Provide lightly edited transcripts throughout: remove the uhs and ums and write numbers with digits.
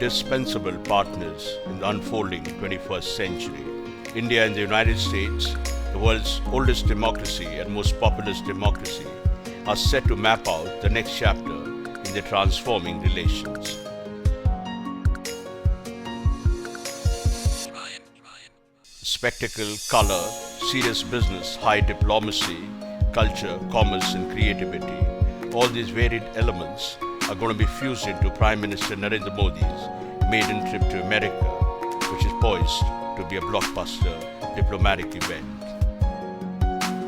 indispensable partners in the unfolding 21st century. India and the United States, the world's oldest democracy and most populous democracy, are set to map out the next chapter in their transforming relations. Spectacle, color, serious business, high diplomacy, culture, commerce and creativity, all these varied elements are going to be fused into Prime Minister Narendra Modi's maiden trip to America, which is poised to be a blockbuster diplomatic event.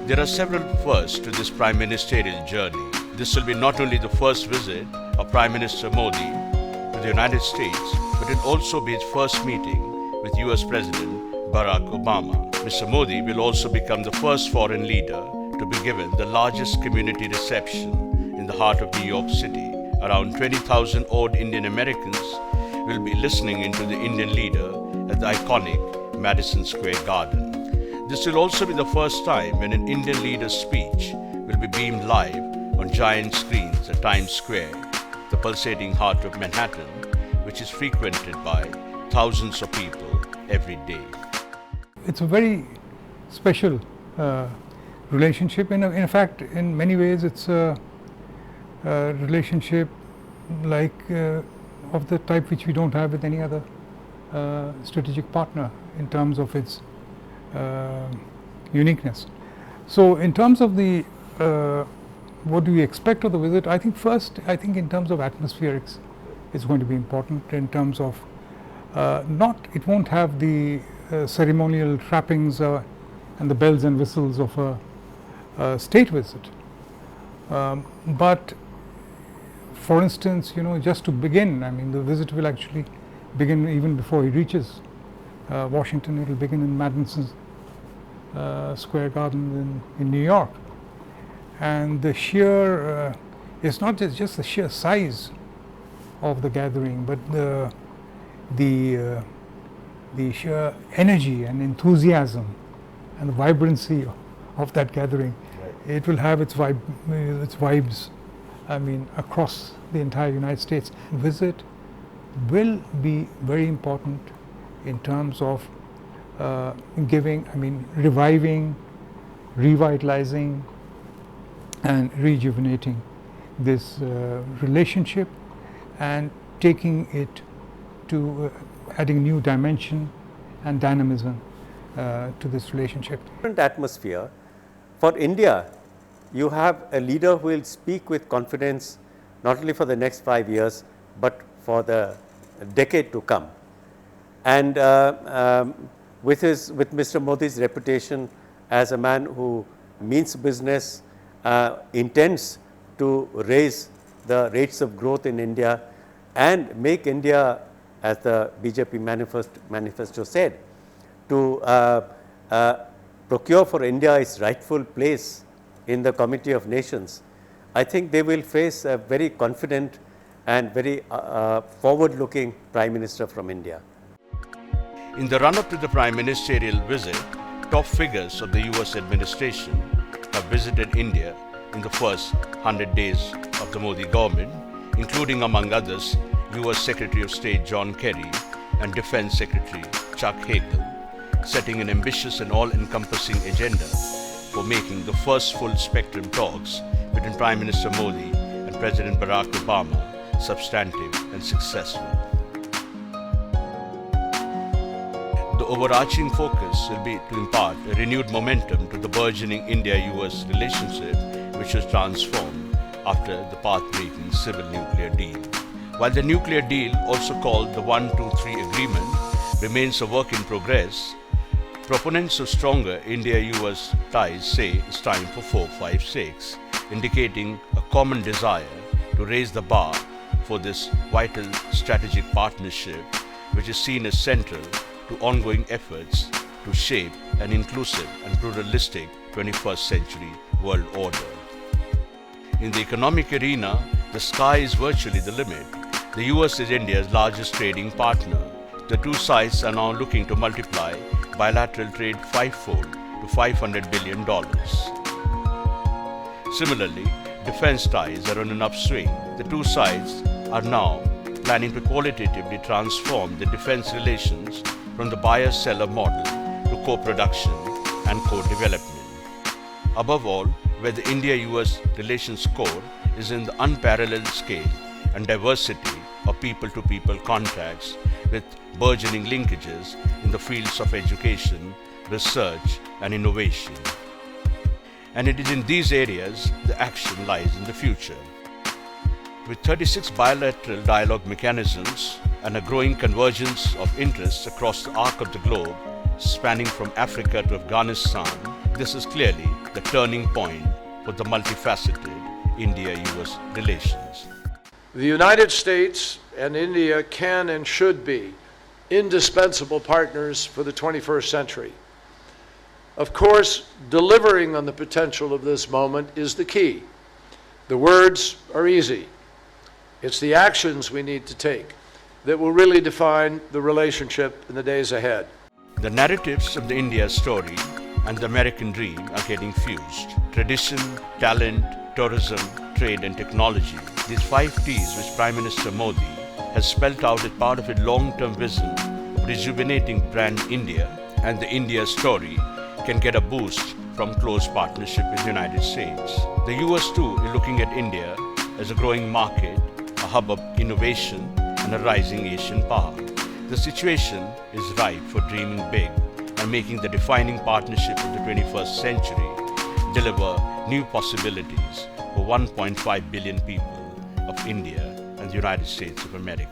There are several firsts to this prime ministerial journey. This will be not only the first visit of Prime Minister Modi to the United States, but it will also be his first meeting with US President Barack Obama. Mr. Modi will also become the first foreign leader to be given the largest community reception in the heart of New York City. Around 20,000 odd Indian Americans will be listening into the Indian leader at the iconic Madison Square Garden. This will also be the first time when an Indian leader's speech will be beamed live on giant screens at Times Square, the pulsating heart of Manhattan, which is frequented by thousands of people every day. It's a very special relationship. In fact, in many ways, it's a relationship like of the type which we don't have with any other strategic partner in terms of its uniqueness. So, in terms of the what do we expect of the visit? I think in terms of atmospherics, it's going to be important. In terms of it won't have the ceremonial trappings and the bells and whistles of a state visit, but for instance, just to begin, I mean, the visit will actually begin even before he reaches Washington. It will begin in Madison Square Garden in New York, and the sheer it's not just the sheer size of the gathering, but the sheer energy and enthusiasm and the vibrancy of that gathering. Right. It will have its vibes, I mean, across the entire United States. Visit will be very important in terms of reviving, revitalizing and rejuvenating this relationship and taking it to adding new dimension and dynamism to this relationship. Different atmosphere. For India, you have a leader who will speak with confidence not only for the next 5 years, but for the decade to come. And with Mr. Modi's reputation as a man who means business, intends to raise the rates of growth in India and make India, as the BJP manifesto said, to procure for India its rightful place in the Committee of Nations, I think they will face a very confident and very forward-looking Prime Minister from India. In the run-up to the prime ministerial visit, top figures of the US administration have visited India in the first 100 days of the Modi government, including among others US Secretary of State John Kerry and Defense Secretary Chuck Hagel, setting an ambitious and all-encompassing agenda for making the first full-spectrum talks between Prime Minister Modi and President Barack Obama substantive and successful. The overarching focus will be to impart a renewed momentum to the burgeoning India-US relationship, which was transformed after the path-breaking civil nuclear deal. While the nuclear deal, also called the 123 Agreement, remains a work in progress, proponents of stronger India-US ties say it's time for 456, indicating a common desire to raise the bar for this vital strategic partnership, which is seen as central to ongoing efforts to shape an inclusive and pluralistic 21st century world order. In the economic arena, the sky is virtually the limit. The US is India's largest trading partner. The two sides are now looking to multiply bilateral trade fivefold to $500 billion. Similarly, defense ties are on an upswing. The two sides are now planning to qualitatively transform the defense relations from the buyer-seller model to co-production and co-development. Above all, where the India-US relations core is in the unparalleled scale and diversity of people-to-people contacts with burgeoning linkages in the fields of education, research and innovation. And it is in these areas the action lies in the future. With 36 bilateral dialogue mechanisms and a growing convergence of interests across the arc of the globe, spanning from Africa to Afghanistan, this is clearly the turning point for the multifaceted India-US relations. The United States and India can and should be indispensable partners for the 21st century. Of course, delivering on the potential of this moment is the key. The words are easy. It's the actions we need to take that will really define the relationship in the days ahead. The narratives of the India story and the American dream are getting fused. Tradition, talent, tourism, trade and technology. These 5 T's which Prime Minister Modi has spelled out as part of a long-term vision of rejuvenating brand India, and the India story can get a boost from close partnership with the United States. The US too is looking at India as a growing market, a hub of innovation and a rising Asian power. The situation is ripe for dreaming big and making the defining partnership of the 21st century deliver new possibilities for 1.5 billion people of India and the United States of America.